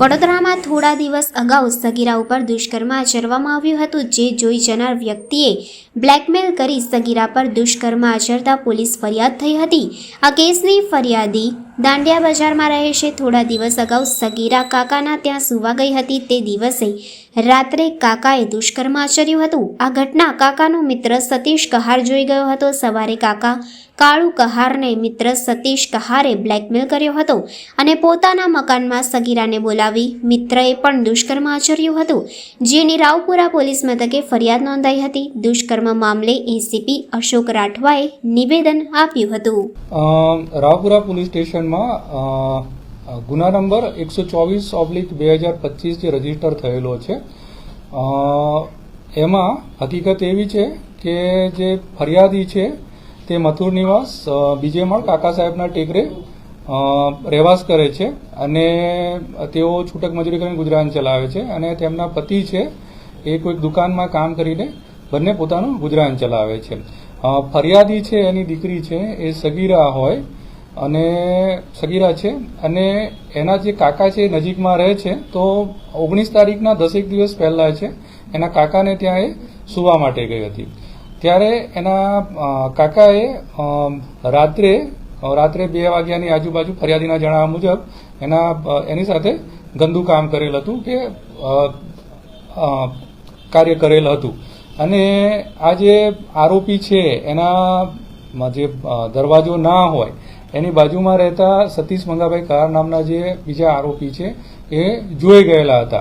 વડોદરામાં થોડા દિવસ અગાઉ સગીરા ઉપર દુષ્કર્મ આચરવામાં આવ્યું હતું, જે જોઈ જનાર વ્યક્તિએ બ્લેકમેલ કરી સગીરા પર દુષ્કર્મ આચરતા પોલીસ ફરિયાદ થઈ હતી। આ કેસની ફરિયાદી દાંડિયા બજારમાં રહે છે। થોડા દિવસ અગાઉ સગીરા કાકાના ત્યાં સૂવા ગઈ હતી। તે દિવસે રાત્રે કાકાએ દુષ્કર્મ આચર્યું હતું। આ ઘટના કાકાનો મિત્ર સતીશ કહાર જોઈ ગયો હતો। સવારે કાકા કાળુ કહારને મિત્ર સતીશ કહારે બ્લેકમેલ કર્યો હતો અને પોતાના મકાનમાં સગીરાને બોલાવી મિત્રએ પણ દુષ્કર્મ આચર્યું હતું, જેની રાવપુરા પોલીસ મથકે ફરિયાદ નોંધાઈ હતી। દુષ્કર્મ મામલે એસીપી અશોક રાઠવાએ નિવેદન આપ્યું હતું। રાવપુરા પોલીસ સ્ટેશનમાં ગુના નંબર 124/2025 જે રજીસ્ટર થયેલો છે, એમાં હકીકત એવી છે કે જે ફરિયાદી છે તે મથુર નિવાસ બીજે માળ કાકા સાહેબના ટેકરે રહેવાસ કરે છે અને તેઓ છૂટક મજૂરી કરીને ગુજરાન ચલાવે છે અને તેમના પતિ છે એ કોઈક દુકાનમાં કામ કરીને બંને પોતાનું ગુજરાન ચલાવે છે। ફરિયાદી છે એની દીકરી છે એ સગીરા છે અને એના જે કાકા છે નજીકમાં રહે છે, તો 19 તારીખના 10 દિવસ પહેલા છે એના કાકાને ત્યાં એ સુવા માટે ગઈ હતી। ત્યારે એના કાકાએ રાત્રે 2 વાગ્યાની આજુબાજુ ફરિયાદીના જણાવ્યા મુજબ એની સાથે ગંદુ કામ કરેલ હતું કે કાર્ય કરેલ હતું અને આ જે આરોપી છે એના જે દરવાજો ના હોય એની બાજુમાં રહેતા સતીશ મંગાભાઈ કહાર નામના જે બીજા આરોપી છે એ જોઈ ગયેલા હતા।